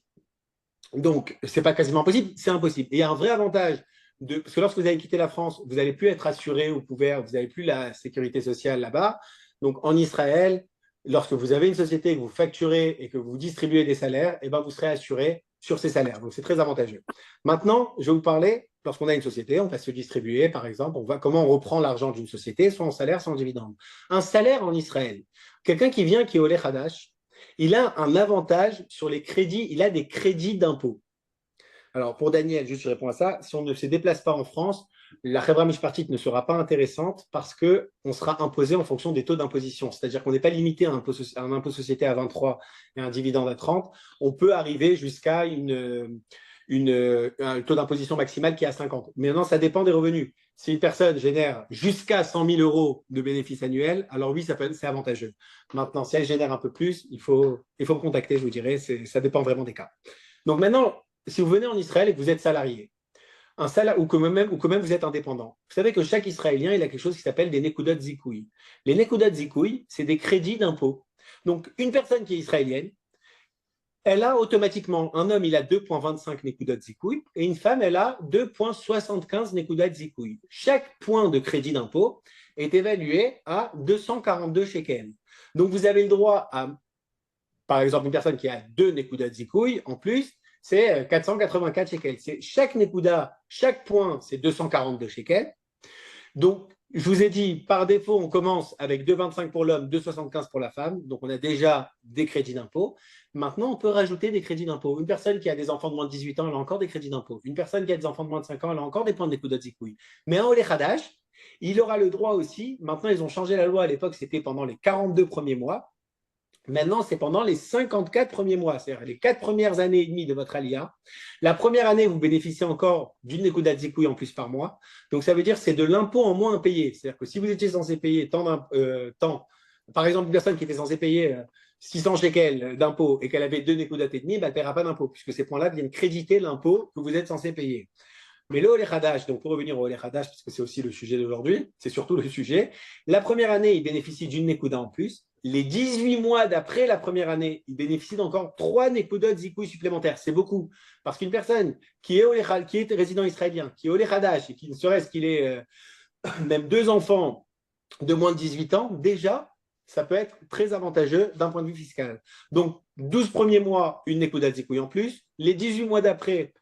Donc, c'est pas quasiment impossible, c'est impossible. Et il y a un vrai avantage, parce que lorsque vous allez quitter la France, vous n'allez plus être assuré ou couvert, vous n'avez plus la sécurité sociale là-bas. Donc, en Israël, lorsque vous avez une société que vous facturez et que vous distribuez des salaires, eh ben vous serez assuré sur ces salaires. Donc, c'est très avantageux. Maintenant, je vais vous parler, lorsqu'on a une société, on va se distribuer, par exemple, comment on reprend l'argent d'une société, soit en salaire, soit en dividende. Un salaire en Israël, quelqu'un qui vient, qui est Olé Hadash, il a un avantage sur les crédits, il a des crédits d'impôt. Alors, pour Daniel, juste je réponds à ça, si on ne se déplace pas en France, la Chevra Mishpartit ne sera pas intéressante parce qu'on sera imposé en fonction des taux d'imposition. C'est-à-dire qu'on n'est pas limité à un impôt société à 23 et un dividende à 30. On peut arriver jusqu'à un taux d'imposition maximal qui est à 50. Mais maintenant, ça dépend des revenus. Si une personne génère jusqu'à 100 000 euros de bénéfices annuels, alors oui, c'est avantageux. Maintenant, si elle génère un peu plus, il faut me contacter, je vous dirai. Ça dépend vraiment des cas. Donc maintenant, si vous venez en Israël et que vous êtes salarié, ou que même vous êtes indépendant, vous savez que chaque Israélien, il a quelque chose qui s'appelle des Nekudot Zikoui. Les Nekudot Zikoui, c'est des crédits d'impôt. Donc, une personne qui est israélienne, Elle a automatiquement, un homme, il a 2,25 Nekudot Zikoui et une femme, elle a 2,75 Nekudot Zikoui. Chaque point de crédit d'impôt est évalué à 242 shekels. Donc, vous avez le droit à, par exemple, une personne qui a 2 Nekudot Zikoui, en plus, c'est 484 shekels. Chaque Nekuda, chaque point, c'est 242 shekels. Donc, je vous ai dit, par défaut, on commence avec 2,25 pour l'homme, 2,75 pour la femme. Donc, on a déjà des crédits d'impôt. Maintenant, on peut rajouter des crédits d'impôt. Une personne qui a des enfants de moins de 18 ans, elle a encore des crédits d'impôt. Une personne qui a des enfants de moins de 5 ans, elle a encore des points de Nekudat Zikoui. Mais un Olé Hadash, il aura le droit aussi. Maintenant, ils ont changé la loi. À l'époque, c'était pendant les 42 premiers mois. Maintenant, c'est pendant les 54 premiers mois, c'est-à-dire les 4 premières années et demie de votre alia. La première année, vous bénéficiez encore d'une Nekudat Zikoui en plus par mois. Donc, ça veut dire que c'est de l'impôt en moins à payer. C'est-à-dire que si vous étiez censé payer tant, par exemple, une personne qui était censée payer 600 shekels d'impôt et qu'elle avait 2 Nekudat et demi, elle ne paiera pas d'impôt, puisque ces points-là viennent créditer l'impôt que vous êtes censé payer. Mais le Olé Hadash, donc pour revenir au Olé Hadash, parce que c'est aussi le sujet d'aujourd'hui, c'est surtout le sujet, la première année, il bénéficie d'une Nekuda en plus. Les 18 mois d'après la première année, il bénéficie d'encore 3 Nekudot Zikoui supplémentaires. C'est beaucoup. Parce qu'une personne qui est résident israélien, qui est Olé Hadash, et qui ne serait-ce qu'il ait même 2 enfants de moins de 18 ans, déjà, ça peut être très avantageux d'un point de vue fiscal. Donc, 12 premiers mois, une Nekuda Zikoui en plus. Les 18 mois d'après,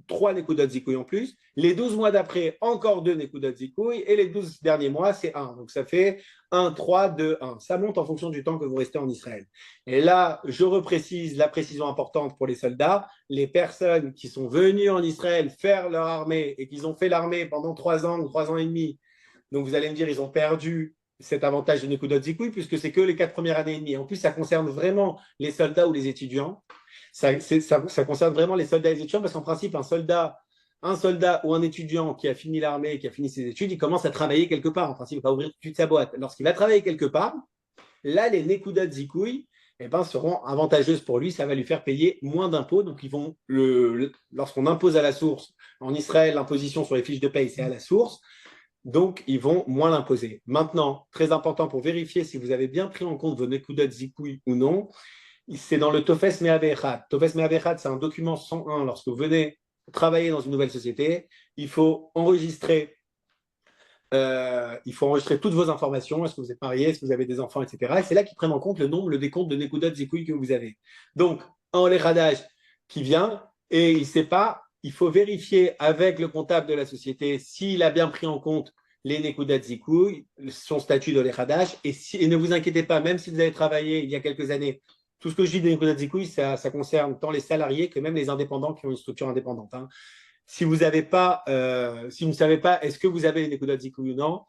3 Nekudot Zikoui en plus. Les 12 mois d'après, encore 2 Nekudot Zikoui. Et les 12 derniers mois, c'est 1. Donc, ça fait 1, 3, 2, 1. Ça monte en fonction du temps que vous restez en Israël. Et là, je reprécise la précision importante pour les soldats. Les personnes qui sont venues en Israël faire leur armée et qui ont fait l'armée pendant 3 ans ou 3 ans et demi, donc vous allez me dire, ils ont perdu cet avantage de Nekudot Zikoui puisque c'est que les 4 premières années et demie. En plus, ça concerne vraiment les soldats ou les étudiants. Ça concerne vraiment les soldats et les étudiants parce qu'en principe, un soldat ou un étudiant qui a fini l'armée, qui a fini ses études, il commence à travailler quelque part. En principe, il va ouvrir tout de suite sa boîte. Lorsqu'il va travailler quelque part, là, les Nekudot Zikoui seront avantageuses pour lui. Ça va lui faire payer moins d'impôts. Donc, lorsqu'on impose à la source, en Israël, l'imposition sur les fiches de paye, c'est à la source. Donc, ils vont moins l'imposer. Maintenant, très important pour vérifier si vous avez bien pris en compte vos Nekudot Zikoui ou non, c'est dans le Tofes Me'avechad. Tofes Me'avechad, c'est un document 101. Lorsque vous venez travailler dans une nouvelle société, il faut enregistrer toutes vos informations. Est-ce que vous êtes marié? Est-ce que vous avez des enfants, etc. Et c'est là qu'ils prennent en compte le décompte de Nekudot Zikoui que vous avez. Donc, un Olé Hadash qui vient et il ne sait pas, il faut vérifier avec le comptable de la société s'il a bien pris en compte les Nekudot Zikoui, son statut d'Olé Hadash. Et ne vous inquiétez pas, même si vous avez travaillé il y a quelques années, tout ce que je dis des Nekudot Zikoui, ça concerne tant les salariés que même les indépendants qui ont une structure indépendante. Hein. Si vous ne savez pas est-ce que vous avez les Nekudot Zikoui ou non,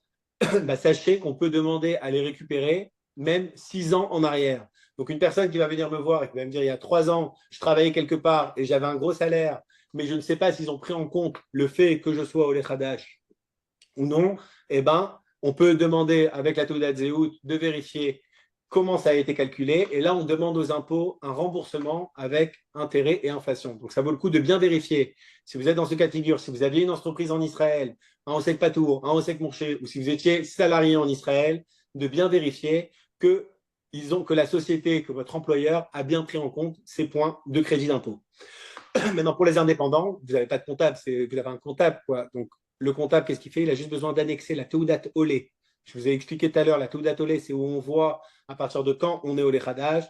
bah, sachez qu'on peut demander à les récupérer même 6 ans en arrière. Donc, une personne qui va venir me voir et qui va me dire il y a 3 ans, je travaillais quelque part et j'avais un gros salaire, mais je ne sais pas s'ils ont pris en compte le fait que je sois Olé Hadash ou non, eh ben, on peut demander avec la Teudat Zéhout de vérifier comment ça a été calculé. Et là, on demande aux impôts un remboursement avec intérêt et inflation. Donc, ça vaut le coup de bien vérifier. Si vous êtes dans ce cas de figure, si vous aviez une entreprise en Israël, un Osek Patour, un Osek Mourché, ou si vous étiez salarié en Israël, de bien vérifier que la société, que votre employeur a bien pris en compte ces points de crédit d'impôt. Maintenant, pour les indépendants, vous n'avez pas de comptable, vous avez un comptable, quoi. Donc, le comptable, qu'est-ce qu'il fait? Il a juste besoin d'annexer la Teudat Olé. Je vous ai expliqué tout à l'heure, la Teudat Olé, c'est où on voit à partir de quand on est Olé Hadash.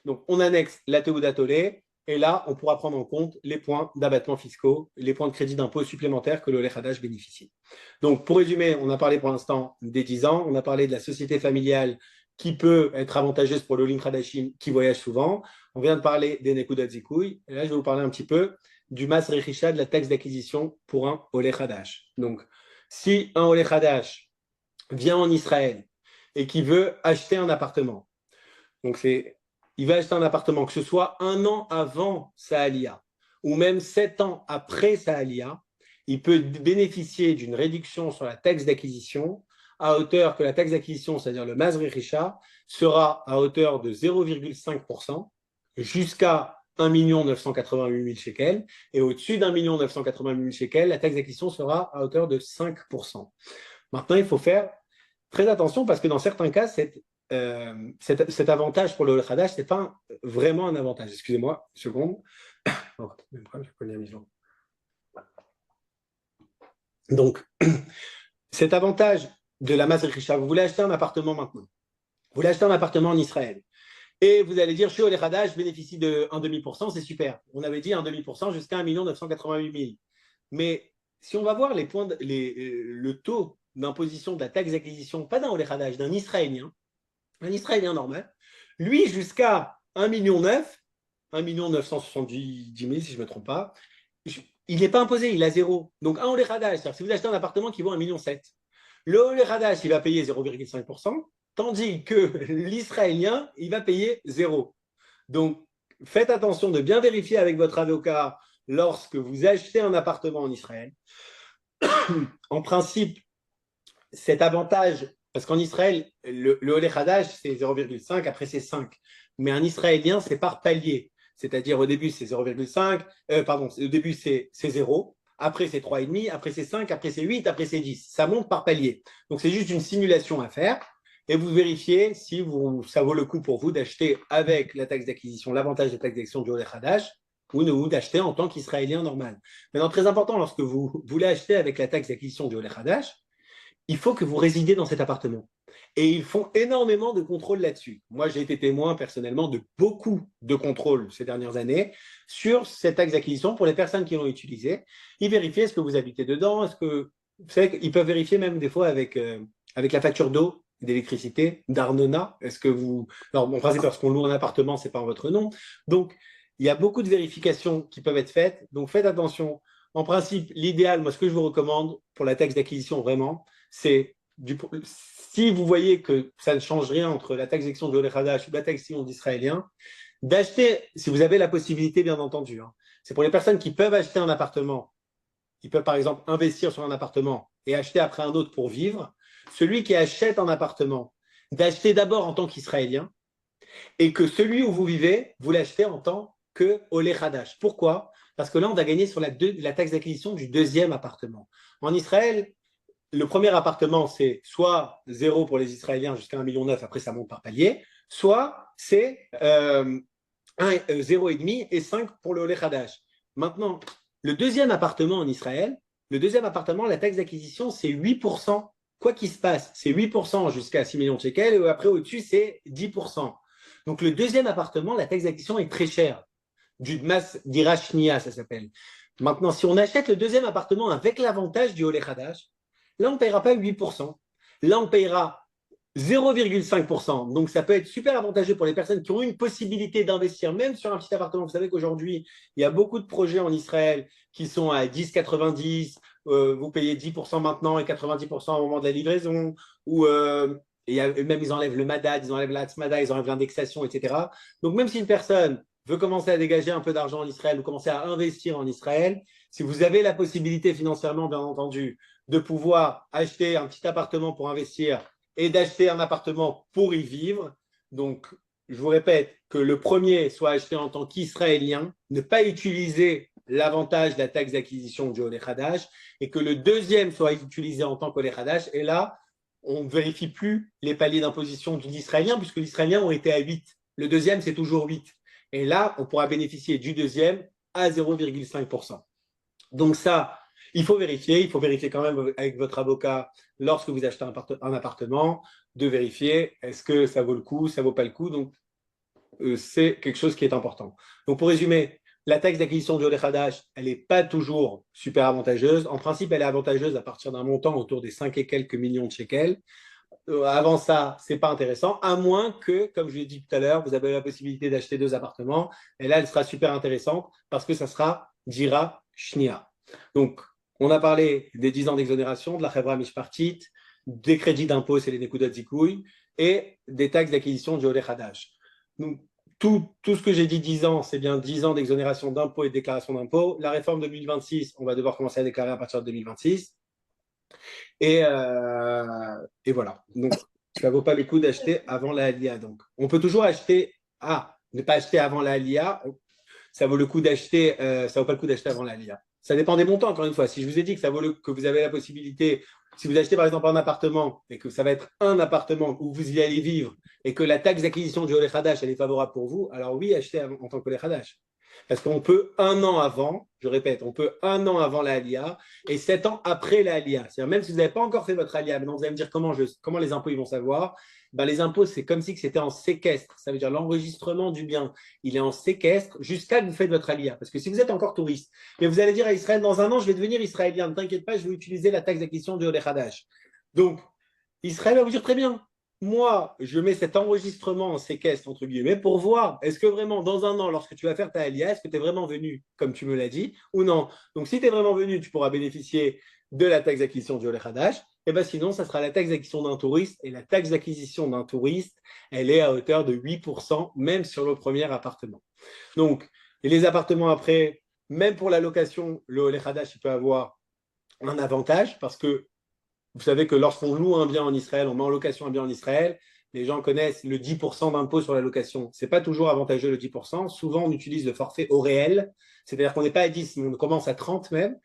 Donc, on annexe la Teudat Olé, et là, on pourra prendre en compte les points d'abattement fiscaux, les points de crédit d'impôt supplémentaires que l'Olé Hadash bénéficie. Donc, pour résumer, on a parlé pour l'instant des 10 ans, on a parlé de la société familiale qui peut être avantageuse pour l'Olim Hadashim qui voyage souvent. On vient de parler des Nekudot Zikoui. Et là, je vais vous parler un petit peu du Mas Rechisha, de la taxe d'acquisition pour un Olé Hadash. Donc, si un Olé Hadash vient en Israël et qui veut acheter un appartement, donc il va acheter un appartement, que ce soit 1 an avant sa alia ou même 7 ans après sa alia, il peut bénéficier d'une réduction sur la taxe d'acquisition à hauteur que la taxe d'acquisition, c'est-à-dire le Masri Richa, sera à hauteur de 0,5% jusqu'à 1 988 000 shekels. Et au-dessus d'1 988 000 shekels, la taxe d'acquisition sera à hauteur de 5%. Maintenant, il faut faire très attention parce que dans certains cas, cette cet avantage pour le Oleh Hadash, ce n'est pas vraiment un avantage. Excusez-moi, une seconde. Oh, donc, cet avantage de la masse richa, vous voulez acheter un appartement maintenant. Vous voulez acheter un appartement en Israël. Et vous allez dire, chez Oleh Hadash, je bénéficie de 1,5%, c'est super. On avait dit 1,5% jusqu'à 1 988 000. Mais si on va voir le taux d'imposition de la taxe d'acquisition, pas d'un Oleh Hadash, d'un Israélien normal, lui jusqu'à 1,9 million, 1 970 000 si je ne me trompe pas, il n'est pas imposé, il a zéro. Donc un Oleh Hadash, si vous achetez un appartement qui vaut 1,7 million, le Oleh Hadash, il va payer 0,5%, tandis que l'Israélien, il va payer zéro. Donc, faites attention de bien vérifier avec votre avocat lorsque vous achetez un appartement en Israël. En principe, cet avantage, parce qu'en Israël, le Oleh Hadash, c'est 0,5, après c'est 5. Mais un Israélien, c'est par palier. C'est-à-dire au début, c'est 0,5, au début, c'est 0, après c'est 3,5, après c'est 5, après c'est 8, après c'est 10. Ça monte par palier. Donc c'est juste une simulation à faire et vous vérifiez si ça vaut le coup pour vous d'acheter avec la taxe d'acquisition, l'avantage de la taxe d'acquisition du Oleh Hadash, ou d'acheter en tant qu'Israélien normal. Maintenant, très important, lorsque vous voulez acheter avec la taxe d'acquisition du Oleh Hadash, il faut que vous résidiez dans cet appartement. Et ils font énormément de contrôles là-dessus. Moi, j'ai été témoin personnellement de beaucoup de contrôles ces dernières années sur cette taxe d'acquisition pour les personnes qui l'ont utilisée. Ils vérifient est-ce que vous habitez dedans, vous savez qu'ils peuvent vérifier même des fois avec la facture d'eau, d'électricité, d'Arnona. Est-ce que vous... Alors, en principe, lorsqu'on loue un appartement, ce n'est pas en votre nom. Donc, il y a beaucoup de vérifications qui peuvent être faites. Donc, faites attention. En principe, l'idéal, moi, ce que je vous recommande pour la taxe d'acquisition, vraiment, c'est si vous voyez que ça ne change rien entre la taxe d'acquisition de Oleh Hadash ou la taxe d'acquisition d'Israélien, d'acheter, si vous avez la possibilité, bien entendu. C'est pour les personnes qui peuvent acheter un appartement. Ils peuvent, par exemple, investir sur un appartement et acheter après un autre pour vivre. Celui qui achète un appartement, d'acheter d'abord en tant qu'Israélien et que celui où vous vivez, vous l'achetez en tant que Oleh Hadash. Pourquoi? Parce que là, on va gagner sur la taxe d'acquisition du deuxième appartement. En Israël, le premier appartement, c'est soit 0 pour les Israéliens jusqu'à 1,9 million, après ça monte par palier, soit c'est 0,5 et 5 pour le Oleh Hadash. Maintenant, le deuxième appartement en Israël, la taxe d'acquisition, c'est 8%. Quoi qu'il se passe, c'est 8% jusqu'à 6 millions de shekels, et après au-dessus, c'est 10%. Donc le deuxième appartement, la taxe d'acquisition est très chère. Du mas d'Irachnia, ça s'appelle. Maintenant, si on achète le deuxième appartement avec l'avantage du Oleh Hadash, là, on ne paiera pas 8%. Là, on paiera 0,5%. Donc, ça peut être super avantageux pour les personnes qui ont une possibilité d'investir, même sur un petit appartement. Vous savez qu'aujourd'hui, il y a beaucoup de projets en Israël qui sont à 10,90. Vous payez 10% maintenant et 90% au moment de la livraison. Ou même, ils enlèvent le Madad, ils enlèvent l'Atzmada, ils enlèvent l'indexation, etc. Donc, même si une personne veut commencer à dégager un peu d'argent en Israël ou commencer à investir en Israël, si vous avez la possibilité financièrement, bien entendu, de pouvoir acheter un petit appartement pour investir et d'acheter un appartement pour y vivre. Donc, je vous répète que le premier soit acheté en tant qu'Israélien, ne pas utiliser l'avantage de la taxe d'acquisition du Oleh Hadash, et que le deuxième soit utilisé en tant qu'Oleh Hadash. Et là, on ne vérifie plus les paliers d'imposition de l'Israélien, puisque l'Israélien ont été à 8. Le deuxième, c'est toujours 8. Et là, on pourra bénéficier du deuxième à 0,5%. Donc ça, il faut vérifier quand même avec votre avocat lorsque vous achetez un appartement, de vérifier est-ce que ça vaut le coup, ça ne vaut pas le coup. Donc, c'est quelque chose qui est important. Donc, pour résumer, la taxe d'acquisition du Oleh Hadash, elle n'est pas toujours super avantageuse. En principe, elle est avantageuse à partir d'un montant autour des 5 et quelques millions de shekels. Avant ça, ce n'est pas intéressant, à moins que, comme je l'ai dit tout à l'heure, vous avez la possibilité d'acheter 2 appartements. Et là, elle sera super intéressante parce que ça sera Dira Shnia. Donc, on a parlé des 10 ans d'exonération, de la Chevra Mishpartit, des crédits d'impôt, c'est les Nekudot Zikouy, et des taxes d'acquisition du Oleh Hadash. Donc, tout ce que j'ai dit 10 ans, c'est bien 10 ans d'exonération d'impôts et de déclaration d'impôts. La réforme 2026, on va devoir commencer à déclarer à partir de 2026. Et voilà. Donc, ça ne vaut pas le coup d'acheter avant la LIA. Donc, on peut toujours acheter, ne pas acheter avant la LIA, ça vaut le coup d'acheter, ça vaut pas le coup d'acheter avant la LIA. Ça dépend des montants, encore une fois. Si je vous ai dit que que vous avez la possibilité si vous achetez par exemple un appartement et que ça va être un appartement où vous y allez vivre et que la taxe d'acquisition du Oleh Hadash, elle est favorable pour vous, alors oui, achetez en tant qu'Oleh Hadash. Parce qu'on peut un an avant, je répète, on peut un an avant la Aliyah et 7 ans après la Aliyah. C'est-à-dire même si vous n'avez pas encore fait votre Aliyah, maintenant vous allez me dire comment les impôts ils vont savoir. Ben, les impôts, c'est comme si c'était en séquestre. Ça veut dire l'enregistrement du bien. Il est en séquestre jusqu'à que vous faites votre Aliyah. Parce que si vous êtes encore touriste, mais vous allez dire à Israël, dans un an, je vais devenir israélien. Ne t'inquiète pas, je vais utiliser la taxe d'acquisition du Oleh Hadash. Donc, Israël va vous dire très bien. Moi, je mets cet enregistrement en séquestre, entre guillemets, pour voir, est-ce que vraiment, dans un an, lorsque tu vas faire ta Aliyah, est-ce que tu es vraiment venu, comme tu me l'as dit, ou non. Donc, si tu es vraiment venu, tu pourras bénéficier de la taxe d'acquisition du Oleh Hadash. Et bien sinon, ça sera la taxe d'acquisition d'un touriste. Et la taxe d'acquisition d'un touriste, elle est à hauteur de 8%, même sur le premier appartement. Donc, et les appartements après, même pour la location, le Oleh Hadash, il peut avoir un avantage parce que vous savez que lorsqu'on loue un bien en Israël, on met en location un bien en Israël, les gens connaissent le 10% d'impôt sur la location. Ce n'est pas toujours avantageux le 10%. Souvent, on utilise le forfait au réel. C'est-à-dire qu'on n'est pas à 10, mais on commence à 30 même.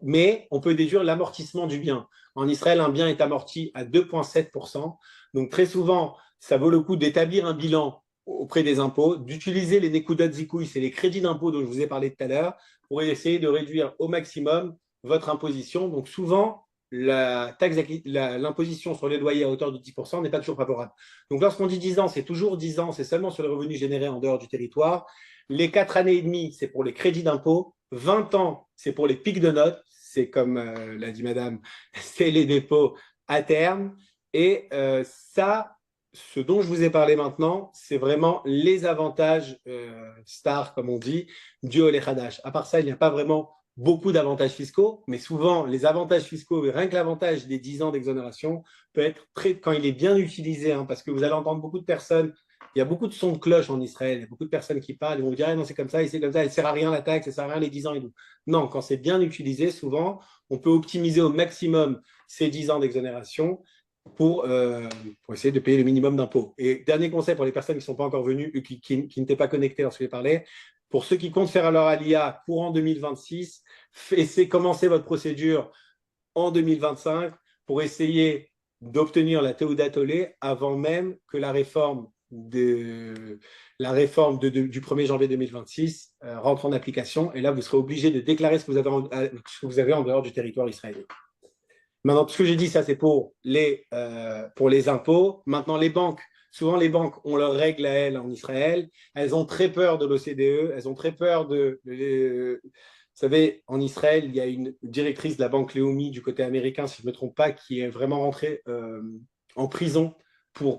Mais on peut déduire l'amortissement du bien. En Israël, un bien est amorti à 2,7%. Donc très souvent, ça vaut le coup d'établir un bilan auprès des impôts, d'utiliser les Nekudot Zikouï, c'est les crédits d'impôt dont je vous ai parlé tout à l'heure, pour essayer de réduire au maximum votre imposition. Donc souvent, l'imposition sur les loyers à hauteur de 10% n'est pas toujours favorable. Donc lorsqu'on dit 10 ans, c'est toujours 10 ans, c'est seulement sur les revenus générés en dehors du territoire. Les 4 années et demie, c'est pour les crédits d'impôt. 20 ans, c'est pour les pics de notes. C'est comme l'a dit madame, c'est les dépôts à terme. Et ça, ce dont je vous ai parlé maintenant, c'est vraiment les avantages stars, comme on dit, du Oleh Hadash. À part ça, il n'y a pas vraiment beaucoup d'avantages fiscaux, mais souvent, les avantages fiscaux, rien que l'avantage des 10 ans d'exonération, peut être quand il est bien utilisé, hein, parce que vous allez entendre beaucoup de personnes, il y a beaucoup de sons de cloche en Israël, il y a beaucoup de personnes qui parlent, ils vont vous dire, ah, non, c'est comme ça, et c'est comme ça, elle ne sert à rien la taxe, ça ne sert à rien les 10 ans et tout. Non, quand c'est bien utilisé, souvent, on peut optimiser au maximum ces 10 ans d'exonération pour essayer de payer le minimum d'impôts. Et dernier conseil pour les personnes qui ne sont pas encore venues, qui n'étaient pas connectées lorsque je parlais, pour ceux qui comptent faire leur Aliyah courant 2026, commencez votre procédure en 2025 pour essayer d'obtenir la Teudat Olé avant même que la réforme du 1er janvier 2026 rentre en application. Et là, vous serez obligé de déclarer ce que vous avez en dehors du territoire israélien. Maintenant, tout ce que j'ai dit, ça, c'est pour les impôts. Maintenant, les banques, souvent, les banques ont leurs règles à elles en Israël. Elles ont très peur de l'OCDE. Elles ont très peur vous savez, en Israël, il y a une directrice de la banque Leumi du côté américain, si je ne me trompe pas, qui est vraiment rentrée en prison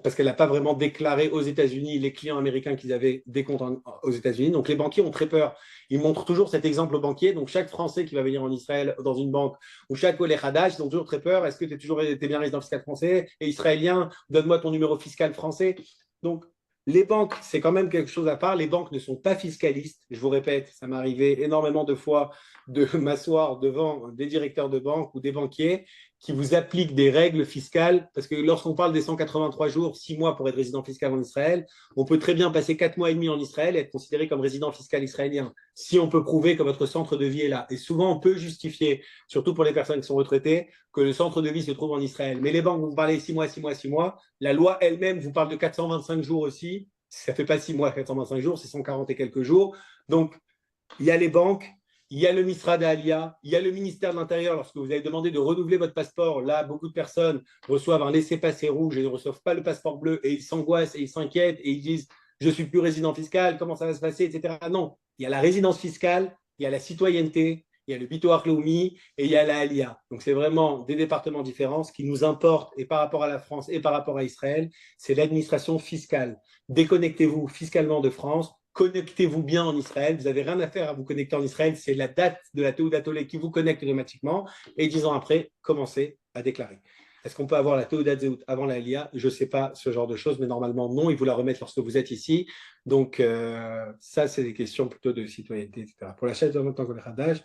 parce qu'elle n'a pas vraiment déclaré aux États-Unis les clients américains qu'ils avaient des comptes aux États-Unis. Donc les banquiers ont très peur. Ils montrent toujours cet exemple aux banquiers. Donc chaque Français qui va venir en Israël dans une banque ou chaque Oleh Hadash, ils ont toujours très peur. Est-ce que tu es bien résident fiscal français et israélien? Donne-moi ton numéro fiscal français. Donc les banques, c'est quand même quelque chose à part. Les banques ne sont pas fiscalistes. Je vous répète, ça m'est arrivé énormément de fois de m'asseoir devant des directeurs de banque ou des banquiers qui vous appliquent des règles fiscales. Parce que lorsqu'on parle des 183 jours, 6 mois pour être résident fiscal en Israël, on peut très bien passer 4 mois et demi en Israël et être considéré comme résident fiscal israélien, si on peut prouver que votre centre de vie est là. Et souvent, on peut justifier, surtout pour les personnes qui sont retraitées, que le centre de vie se trouve en Israël. Mais les banques, vous parlez 6 mois, 6 mois, 6 mois. La loi elle-même vous parle de 425 jours aussi. Ça ne fait pas 6 mois, 425 jours, c'est 140 et quelques jours. Donc, il y a les banques, il y a le Misrad Aliyah, il y a le ministère de l'Intérieur. Lorsque vous avez demandé de renouveler votre passeport, là, beaucoup de personnes reçoivent un laissez-passer rouge et ne reçoivent pas le passeport bleu et ils s'angoissent et ils s'inquiètent et ils disent « je ne suis plus résident fiscal, comment ça va se passer ?» etc. Non, il y a la résidence fiscale, il y a la citoyenneté, il y a le Bitoach Leumi et il y a la Aliyah. Donc, c'est vraiment des départements différents. Ce qui nous importe, et par rapport à la France et par rapport à Israël, c'est l'administration fiscale. Déconnectez-vous fiscalement de France. Connectez-vous bien en Israël. Vous n'avez rien à faire à vous connecter en Israël. C'est la date de la Teudat Olé qui vous connecte automatiquement. Et 10 ans après, commencez à déclarer. Est-ce qu'on peut avoir la Teudat Zehut avant la Aliyah? Je ne sais pas ce genre de choses, mais normalement, non. Ils vous la remettent lorsque vous êtes ici. Donc, ça, c'est des questions plutôt de citoyenneté, etc. Pour l'achat de tant que le Hadash,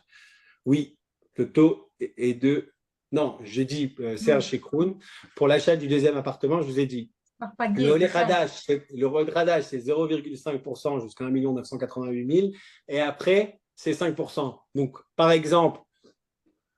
oui, le taux est de… Non, j'ai dit Serge chez Kroon. Pour l'achat du deuxième appartement, je vous ai dit le Oleh Hadash, c'est 0,5% jusqu'à 1 988 000 et après, c'est 5%. Donc, par exemple,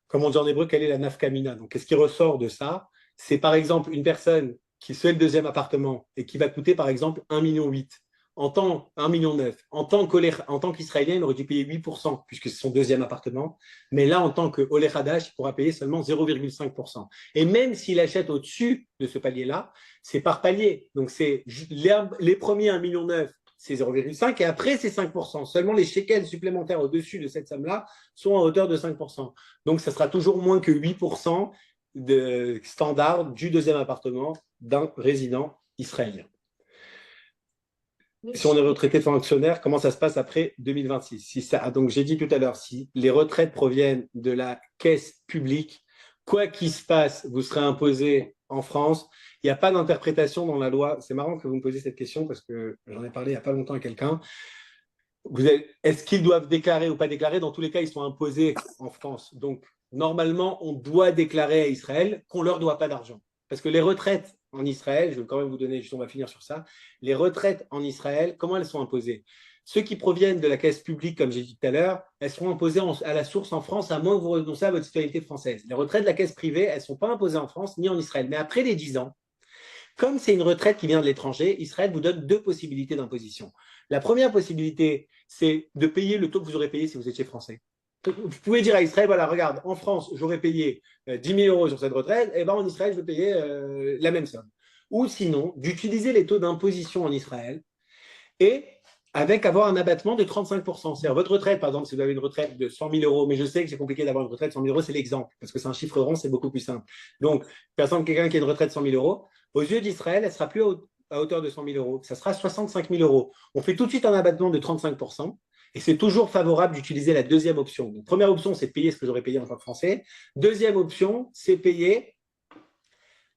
comme on dit en hébreu, quelle est la nafkamina? Donc, qu'est-ce qui ressort de ça? C'est par exemple une personne qui fait le deuxième appartement et qui va coûter par exemple 1,8 million, 1,9 million. En tant qu'Israélien, il aurait dû payer 8% puisque c'est son deuxième appartement. Mais là, en tant qu'Oleh Hadash, il pourra payer seulement 0,5%. Et même s'il achète au-dessus de ce palier-là, c'est par palier. Donc, c'est les premiers 1,9 million, c'est 0,5 et après, c'est 5%. Seulement les shekels supplémentaires au-dessus de cette somme-là sont à hauteur de 5%. Donc, ça sera toujours moins que 8% de standard du deuxième appartement d'un résident israélien. Si on est retraité fonctionnaire, comment ça se passe après 2026? Donc, j'ai dit tout à l'heure, si les retraites proviennent de la caisse publique, quoi qu'il se passe, vous serez imposé en France. Il n'y a pas d'interprétation dans la loi. C'est marrant que vous me posiez cette question parce que j'en ai parlé il n'y a pas longtemps à quelqu'un. Est-ce qu'ils doivent déclarer ou pas déclarer? Dans tous les cas, ils sont imposés en France. Donc, normalement, on doit déclarer à Israël qu'on ne leur doit pas d'argent. Parce que les retraites en Israël, je vais quand même vous donner, on va finir sur ça, les retraites en Israël, comment elles sont imposées? Ceux qui proviennent de la caisse publique, comme j'ai dit tout à l'heure, elles seront imposées à la source en France, à moins que vous renonciez à votre citoyenneté française. Les retraites de la caisse privée, elles ne sont pas imposées en France ni en Israël. Mais après les 10 ans, comme c'est une retraite qui vient de l'étranger, Israël vous donne deux possibilités d'imposition. La première possibilité, c'est de payer le taux que vous aurez payé si vous étiez français. Vous pouvez dire à Israël, voilà, regarde, en France, j'aurais payé 10 000 euros sur cette retraite, et ben en Israël, je vais payer la même somme. Ou sinon, d'utiliser les taux d'imposition en Israël et avec avoir un abattement de 35%. C'est-à-dire votre retraite, par exemple, si vous avez une retraite de 100 000 euros, mais je sais que c'est compliqué d'avoir une retraite de 100 000 euros, c'est l'exemple, parce que c'est un chiffre rond, c'est beaucoup plus simple. Donc, par exemple, quelqu'un qui a une retraite de 100 000 euros, aux yeux d'Israël, elle ne sera plus à hauteur de 100 000 euros, ça sera 65 000 euros. On fait tout de suite un abattement de 35%. Et c'est toujours favorable d'utiliser la deuxième option. Donc, première option, c'est de payer ce que j'aurais payé en tant que Français. Deuxième option, c'est payer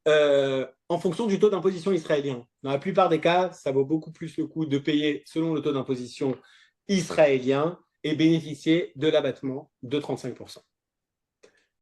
en fonction du taux d'imposition israélien. Dans la plupart des cas, ça vaut beaucoup plus le coup de payer selon le taux d'imposition israélien et bénéficier de l'abattement de 35%.